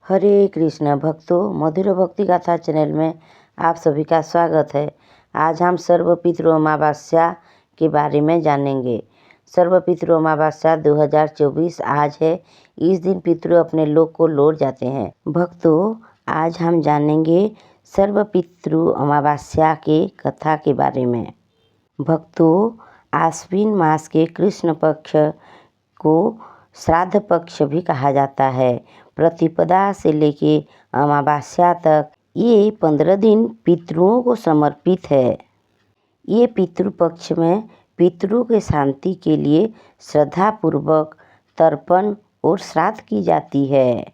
हरे कृष्ण भक्तों, मधुर भक्ति गाथा चैनल में आप सभी का स्वागत है। आज हम सर्व पितृ अमावस्या के बारे में जानेंगे। सर्व पितृ अमावस्या 2024 आज है। इस दिन पितृ अपने लोक को लौट जाते हैं। भक्तों, आज हम जानेंगे सर्व पितृ अमावस्या के कथा के बारे में। भक्तों, आश्विन मास के कृष्ण पक्ष को श्राद्ध पक्ष भी कहा जाता है। प्रतिपदा से लेके अमावस्या तक ये 15 दिन पितरों को समर्पित है। ये पितृपक्ष में पितरों के शांति के लिए श्रद्धापूर्वक तर्पण और श्राद्ध की जाती है।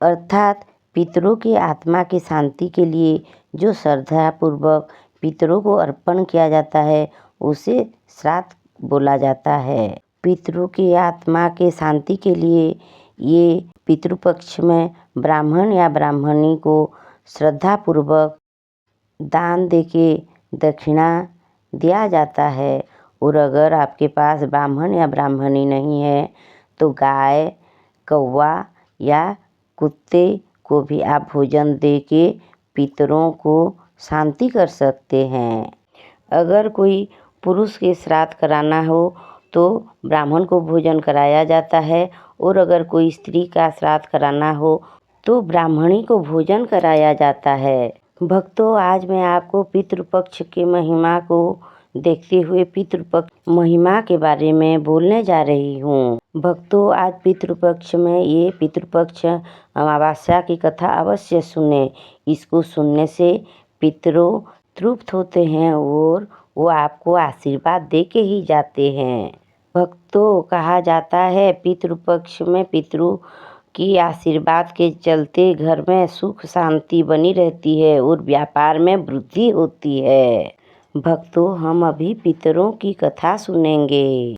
अर्थात पितरों की आत्मा की शांति के लिए जो श्रद्धापूर्वक पितरों को अर्पण किया जाता है उसे श्राद्ध बोला जाता है। पितरों की आत्मा के शांति के लिए ये पितृपक्ष में ब्राह्मण या ब्राह्मणी को श्रद्धापूर्वक दान देके दक्षिणा दिया जाता है। और अगर आपके पास ब्राह्मण या ब्राह्मणी नहीं है तो गाय, कौवा या कुत्ते को भी आप भोजन दे के पितरों को शांति कर सकते हैं। अगर कोई पुरुष के श्राद्ध कराना हो तो ब्राह्मण को भोजन कराया जाता है, और अगर कोई स्त्री का श्राद्ध कराना हो तो ब्राह्मणी को भोजन कराया जाता है। भक्तों, आज मैं आपको पितृपक्ष की महिमा को देखते हुए पितृपक्ष महिमा के बारे में बोलने जा रही हूँ। भक्तों, आज पितृपक्ष में ये पितृपक्ष अमावस्या की कथा अवश्य सुने। इसको सुनने से पितरों तृप्त होते हैं और वो आपको आशीर्वाद दे के ही जाते हैं। भक्तों, कहा जाता है पितृपक्ष में पितरों की आशीर्वाद के चलते घर में सुख शांति बनी रहती है और व्यापार में वृद्धि होती है। भक्तों, हम अभी पितरों की कथा सुनेंगे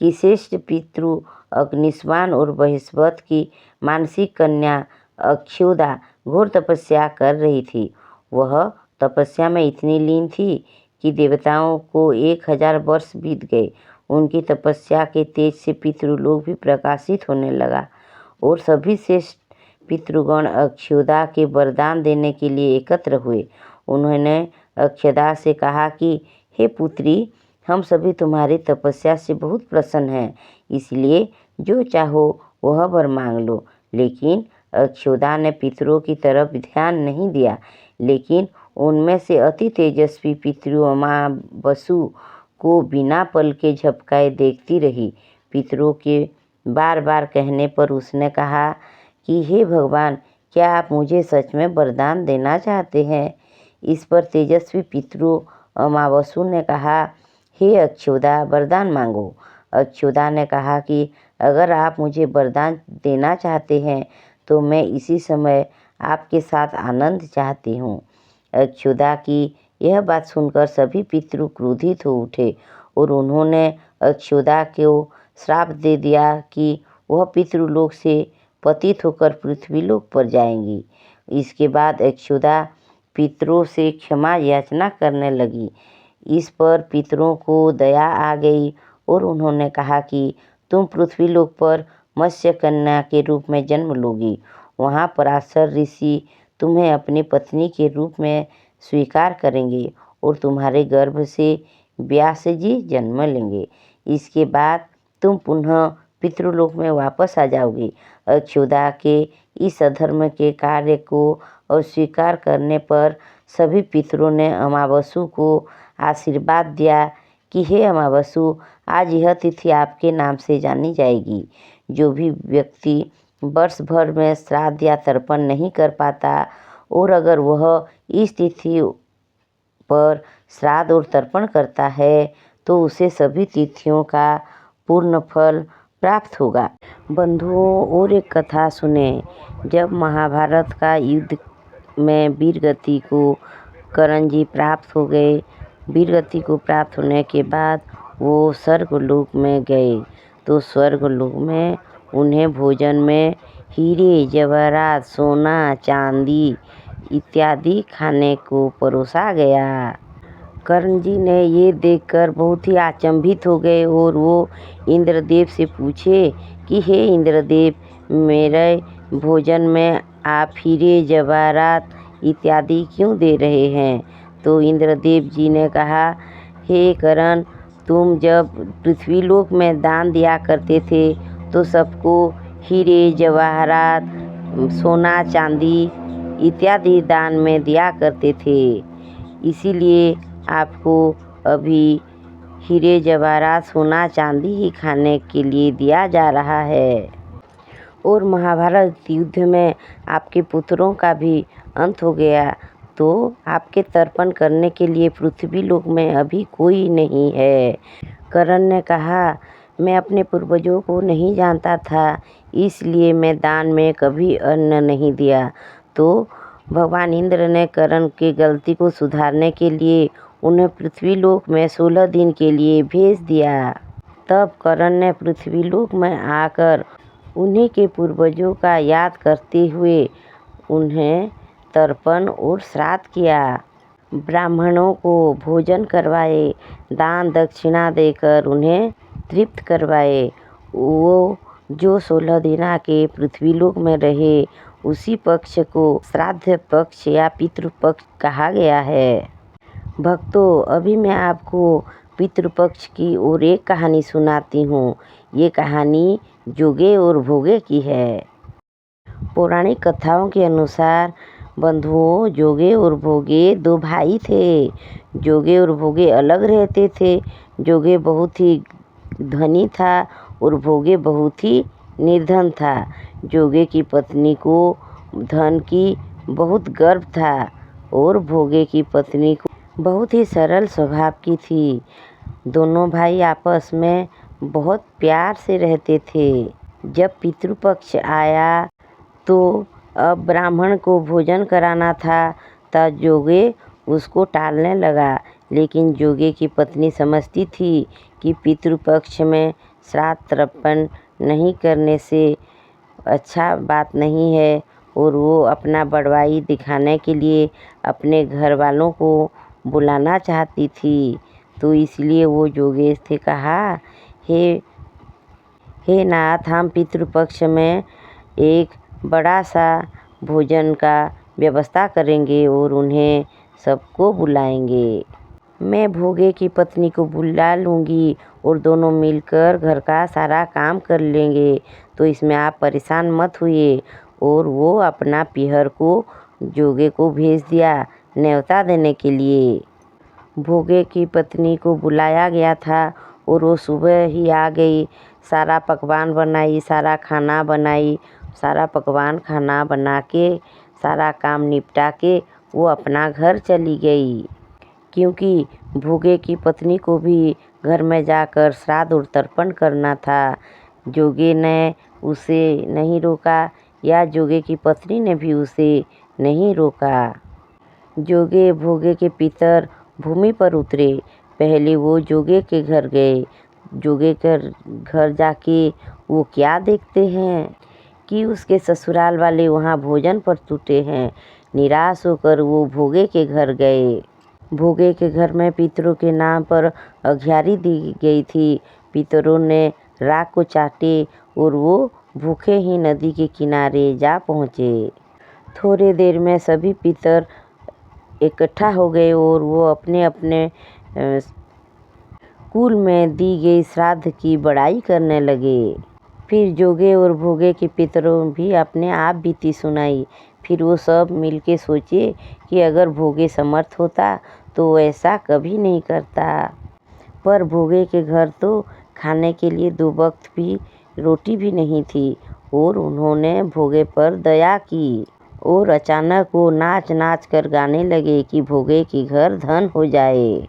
कि श्रेष्ठ पितृ अग्निस्वान और बृहस्पत की मानसिक कन्या अक्षुधा घोर तपस्या कर रही थी। वह तपस्या में इतनी लीन थी कि देवताओं को 1000 वर्ष बीत गए। उनकी तपस्या के तेज से पितृलोक भी प्रकाशित होने लगा और सभी श्रेष्ठ पितृगण अक्षुधा के वरदान देने के लिए एकत्र हुए। उन्होंने अक्षुधा से कहा कि हे पुत्री, हम सभी तुम्हारी तपस्या से बहुत प्रसन्न हैं, इसलिए जो चाहो वह वर मांग लो। लेकिन अक्षुधा ने पितरों की तरफ ध्यान नहीं दिया, लेकिन उनमें से अति तेजस्वी पितृ अमावसु को बिना पल के झपकाए देखती रही। पितरों के बार बार कहने पर उसने कहा कि हे भगवान, क्या आप मुझे सच में वरदान देना चाहते हैं? इस पर तेजस्वी पितृ अमावसु ने कहा, हे अक्षुधा, वरदान मांगो। अक्षुधा ने कहा कि अगर आप मुझे वरदान देना चाहते हैं तो मैं इसी समय आपके साथ आनंद चाहती हूँ। अक्षुधा की यह बात सुनकर सभी पितृ क्रोधित हो उठे और उन्होंने अक्षुधा को श्राप दे दिया कि वह पितृलोक से पतित होकर पृथ्वीलोक पर जाएंगी। इसके बाद अक्षुधा पितरों से क्षमा याचना करने लगी। इस पर पितरों को दया आ गई और उन्होंने कहा कि तुम पृथ्वीलोक पर मत्स्य कन्या के रूप में जन्म लोगी। वहाँ पराशर ऋषि तुम्हें अपनी पत्नी के रूप में स्वीकार करेंगे और तुम्हारे गर्भ से व्यास जी जन्म लेंगे। इसके बाद तुम पुनः पितृलोक में वापस आ जाओगी। अक्षुधा के इस अधर्म के कार्य को अस्वीकार करने पर सभी पितरों ने अमावसु को आशीर्वाद दिया कि हे अमावसु, आज यह तिथि आपके नाम से जानी जाएगी। जो भी व्यक्ति वर्ष भर में श्राद्ध या तर्पण नहीं कर पाता और अगर वह इस तिथि पर श्राद्ध और तर्पण करता है तो उसे सभी तिथियों का पूर्ण फल प्राप्त होगा। बंधुओं, और एक कथा सुने। जब महाभारत का युद्ध में वीरगति को कर्ण जी प्राप्त हो गए, वीरगति को प्राप्त होने के बाद वो स्वर्गलोक में गए तो स्वर्गलोक में उन्हें भोजन में हीरे जवाहरात, सोना, चांदी इत्यादि खाने को परोसा गया। कर्ण जी ने ये देखकर बहुत ही अचंभित हो गए और वो इंद्रदेव से पूछे कि हे इंद्रदेव, मेरे भोजन में आप हीरे जवाहरात इत्यादि क्यों दे रहे हैं? तो इंद्रदेव जी ने कहा, हे करण, तुम जब पृथ्वीलोक में दान दिया करते थे तो सबको हीरे जवाहरात, सोना चांदी इत्यादि दान में दिया करते थे। इसीलिए आपको अभी हीरे जवाहरात, सोना चांदी ही खाने के लिए दिया जा रहा है। और महाभारत युद्ध में आपके पुत्रों का भी अंत हो गया, तो आपके तर्पण करने के लिए पृथ्वी लोक में अभी कोई नहीं है। कर्ण ने कहा, मैं अपने पूर्वजों को नहीं जानता था, इसलिए मैं दान में कभी अन्न नहीं दिया। तो भगवान इंद्र ने कर्ण की गलती को सुधारने के लिए उन्हें पृथ्वीलोक में 16 दिन के लिए भेज दिया। तब कर्ण ने पृथ्वीलोक में आकर उन्हीं के पूर्वजों का याद करते हुए उन्हें तर्पण और श्राद्ध किया। ब्राह्मणों को भोजन करवाए, दान दक्षिणा देकर उन्हें तृप्त करवाए। वो जो 16 दिन के पृथ्वीलोक में रहे, उसी पक्ष को श्राद्ध पक्ष या पितृपक्ष कहा गया है। भक्तों, अभी मैं आपको पितृपक्ष की और एक कहानी सुनाती हूँ। ये कहानी जोगे और भोगे की है। पौराणिक कथाओं के अनुसार बंधुओं जोगे और भोगे 2 भाई थे। जोगे और भोगे अलग रहते थे। जोगे बहुत ही धनी था और भोगे बहुत ही निर्धन था। जोगे की पत्नी को धन की बहुत गर्व था और भोगे की पत्नी को बहुत ही सरल स्वभाव की थी। दोनों भाई आपस में बहुत प्यार से रहते थे। जब पितृपक्ष आया तो अब ब्राह्मण को भोजन कराना था, तब जोगे उसको टालने लगा। लेकिन जोगे की पत्नी समझती थी कि पितृपक्ष में श्राद्ध तर्पण नहीं करने से अच्छा बात नहीं है, और वो अपना बड़वाई दिखाने के लिए अपने घर वालों को बुलाना चाहती थी। तो इसलिए वो जोगे से कहा, हे नाथ, हम पितृपक्ष में एक बड़ा सा भोजन का व्यवस्था करेंगे और उन्हें सबको बुलाएंगे। मैं भोगे की पत्नी को बुला लूँगी और दोनों मिलकर घर का सारा काम कर लेंगे, तो इसमें आप परेशान मत हुए। और वो अपना पीहर को जोगे को भेज दिया न्योता देने के लिए। भोगे की पत्नी को बुलाया गया था और वो सुबह ही आ गई। सारा पकवान बनाई, सारा खाना बनाई, सारा पकवान खाना बना के सारा काम निपटा के वो अपना घर चली गई। क्योंकि भोगे की पत्नी को भी घर में जाकर श्राद्ध और तर्पण करना था। जोगे ने उसे नहीं रोका या जोगे की पत्नी ने भी उसे नहीं रोका। जोगे भोगे के पितर भूमि पर उतरे। पहले वो जोगे के घर गए। जोगे के घर जाके वो क्या देखते हैं कि उसके ससुराल वाले वहाँ भोजन पर टूटे हैं। निराश होकर वो भोगे के घर गए। भोगे के घर में पितरों के नाम पर अघ्यारी दी गई थी। पितरों ने राख को चाटे और वो भूखे ही नदी के किनारे जा पहुँचे। थोड़े देर में सभी पितर इकट्ठा हो गए और वो अपने अपने कुल में दी गई श्राद्ध की बड़ाई करने लगे। फिर जोगे और भोगे के पितरों भी अपने आप बीती सुनाई। फिर वो सब मिलके सोचे कि अगर भोगे समर्थ होता तो ऐसा कभी नहीं करता। पर भोगे के घर तो खाने के लिए 2 वक्त भी रोटी भी नहीं थी और उन्होंने भोगे पर दया की और अचानक वो नाच नाच कर गाने लगे कि भोगे के घर धन हो जाए,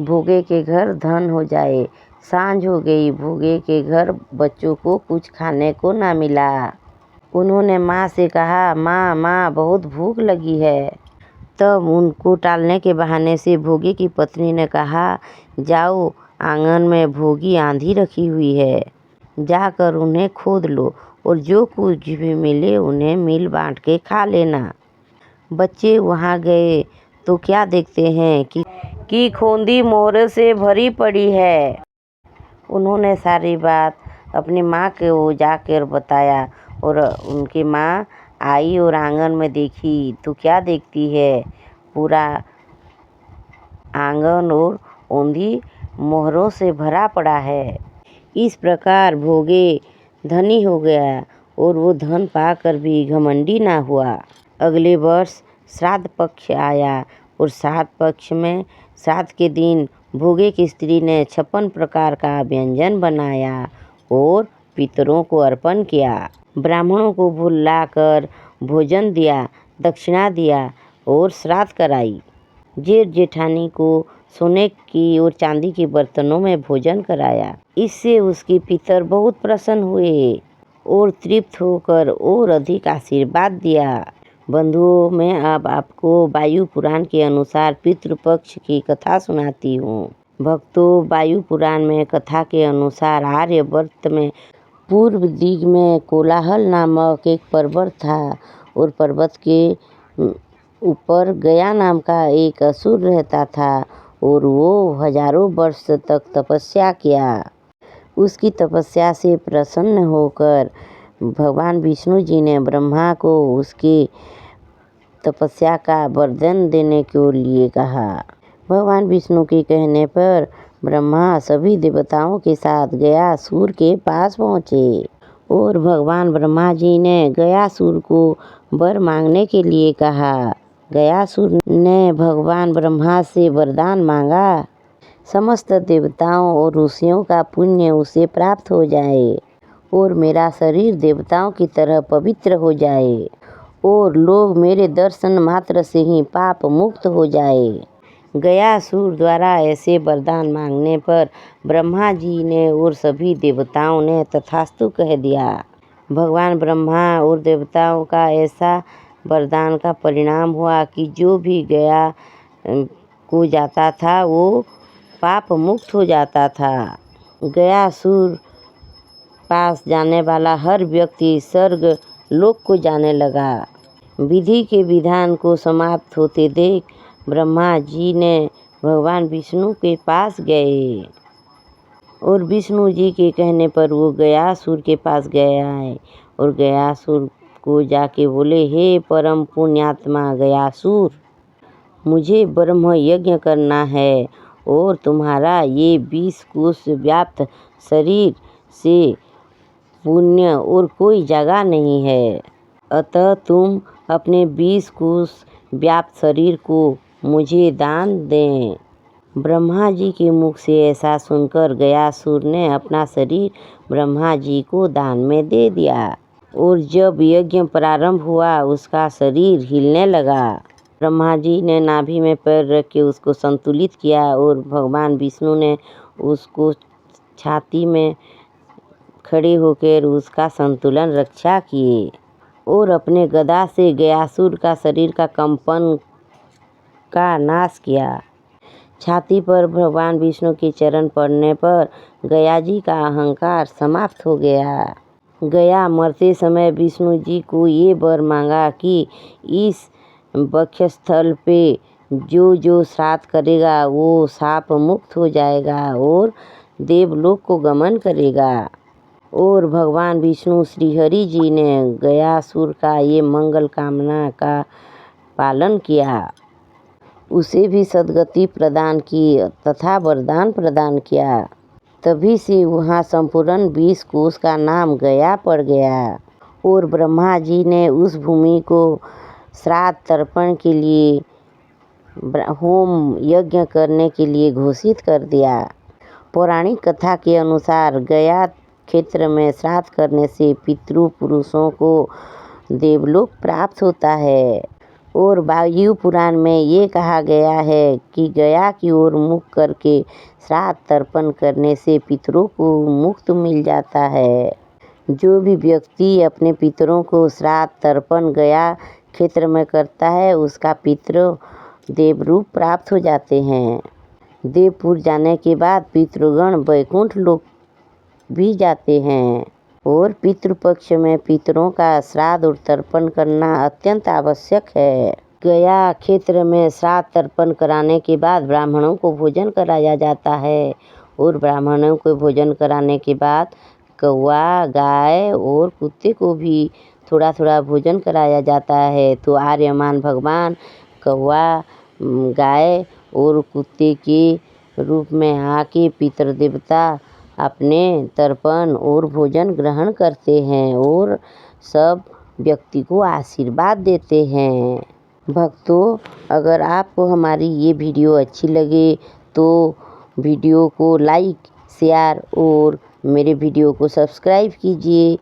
भोगे के घर धन हो जाए। सांझ हो गई। भोगे के घर बच्चों को कुछ खाने को ना मिला। उन्होंने माँ से कहा, माँ बहुत भूख लगी है। तब उनको टालने के बहाने से भोगे की पत्नी ने कहा, जाओ, आंगन में भोगी आंधी रखी हुई है, जाकर उन्हें खोद लो और जो कुछ भी मिले उन्हें मिल बांट के खा लेना। बच्चे वहाँ गए तो क्या देखते हैं कि खोंदी मोहरे से भरी पड़ी है। उन्होंने सारी बात अपनी माँ को जाकर बताया और उनकी माँ आई और आंगन में देखी तो क्या देखती है, पूरा आंगन और औंधी मोहरों से भरा पड़ा है। इस प्रकार भोगे धनी हो गया और वो धन पाकर भी घमंडी ना हुआ। अगले वर्ष श्राद्ध पक्ष आया और श्राद्ध पक्ष में श्राद्ध के दिन भोगे की स्त्री ने 56 प्रकार का व्यंजन बनाया और पितरों को अर्पण किया। ब्राह्मणों को बुलाकर भोजन दिया, दक्षिणा दिया और श्राद्ध कराई। जेठ जेठानी को सोने की और चांदी के बर्तनों में भोजन कराया। इससे उसके पितर बहुत प्रसन्न हुए और तृप्त होकर और अधिक आशीर्वाद दिया। बंधुओं, मैं अब आपको वायु पुराण के अनुसार पितृपक्ष की कथा सुनाती हूँ। भक्तों, वायु पुराण में कथा के अनुसार आर्यवर्त में पूर्व दिग में कोलाहल नामक एक पर्वत था और पर्वत के ऊपर गया नाम का एक असुर रहता था और वो हजारों वर्ष तक तपस्या किया। उसकी तपस्या से प्रसन्न होकर भगवान विष्णु जी ने ब्रह्मा को उसकी तपस्या का वरदान देने के लिए कहा। भगवान विष्णु के कहने पर ब्रह्मा सभी देवताओं के साथ गयासुर के पास पहुँचे और भगवान ब्रह्मा जी ने गयासुर को वर मांगने के लिए कहा। गयासुर ने भगवान ब्रह्मा से वरदान मांगा, समस्त देवताओं और ऋषियों का पुण्य उसे प्राप्त हो जाए और मेरा शरीर देवताओं की तरह पवित्र हो जाए और लोग मेरे दर्शन मात्र से ही पाप मुक्त हो जाए। गयासुर द्वारा ऐसे वरदान मांगने पर ब्रह्मा जी ने और सभी देवताओं ने तथास्तु कह दिया। भगवान ब्रह्मा और देवताओं का ऐसा वरदान का परिणाम हुआ कि जो भी गया को जाता था वो पाप मुक्त हो जाता था। गयासुर पास जाने वाला हर व्यक्ति स्वर्ग लोक को जाने लगा। विधि के विधान को समाप्त होते देख ब्रह्मा जी ने भगवान विष्णु के पास गए और विष्णु जी के कहने पर वो गयासुर के पास गए और गयासुर को जाके बोले, हे परम पुण्यात्मा गयासुर, मुझे ब्रह्म यज्ञ करना है और तुम्हारा ये 20 कोस व्याप्त शरीर से पुण्य और कोई जगह नहीं है, अतः तुम अपने 20 कोस व्याप्त शरीर को मुझे दान दें। ब्रह्मा जी के मुख से ऐसा सुनकर गयासुर ने अपना शरीर ब्रह्मा जी को दान में दे दिया और जब यज्ञ प्रारंभ हुआ उसका शरीर हिलने लगा। ब्रह्मा जी ने नाभि में पैर रख के उसको संतुलित किया और भगवान विष्णु ने उसको छाती में खड़े होकर उसका संतुलन रक्षा किए और अपने गदा से गयासुर का शरीर का कंपन का नाश किया। छाती पर भगवान विष्णु के चरण पड़ने पर गया जी का अहंकार समाप्त हो गया। गया मरते समय विष्णु जी को ये वर मांगा कि इस वक्षस्थल पे जो जो श्राद्ध करेगा वो शाप मुक्त हो जाएगा और देवलोक को गमन करेगा। और भगवान विष्णु श्रीहरि जी ने गयासुर का ये मंगल कामना का पालन किया, उसे भी सद्गति प्रदान की तथा वरदान प्रदान किया। तभी से वहाँ संपूर्ण 20 कोस का नाम गया पड़ गया और ब्रह्मा जी ने उस भूमि को श्राद्ध तर्पण के लिए होम यज्ञ करने के लिए घोषित कर दिया। पौराणिक कथा के अनुसार गया क्षेत्र में श्राद्ध करने से पितृ पुरुषों को देवलोक प्राप्त होता है और वायु पुराण में ये कहा गया है कि गया की ओर मुख करके श्राद्ध तर्पण करने से पितरों को मुक्त मिल जाता है। जो भी व्यक्ति अपने पितरों को श्राद्ध तर्पण गया क्षेत्र में करता है उसका पितृ देवरूप प्राप्त हो जाते हैं। देवपुर जाने के बाद पितृगण वैकुंठ लोक भी जाते हैं और पितृपक्ष में पितरों का श्राद्ध और तर्पण करना अत्यंत आवश्यक है। गया क्षेत्र में श्राद्ध तर्पण कराने के बाद ब्राह्मणों को भोजन कराया जाता है और ब्राह्मणों को भोजन कराने के बाद कौवा, गाय और कुत्ते को भी थोड़ा थोड़ा भोजन कराया जाता है। तो आर्यमान भगवान कौवा, गाय और कुत्ते के रूप में आके पितृदेवता अपने तर्पण और भोजन ग्रहण करते हैं और सब व्यक्ति को आशीर्वाद देते हैं। भक्तों, अगर आपको हमारी ये वीडियो अच्छी लगे तो वीडियो को लाइक, शेयर और मेरे वीडियो को सब्सक्राइब कीजिए।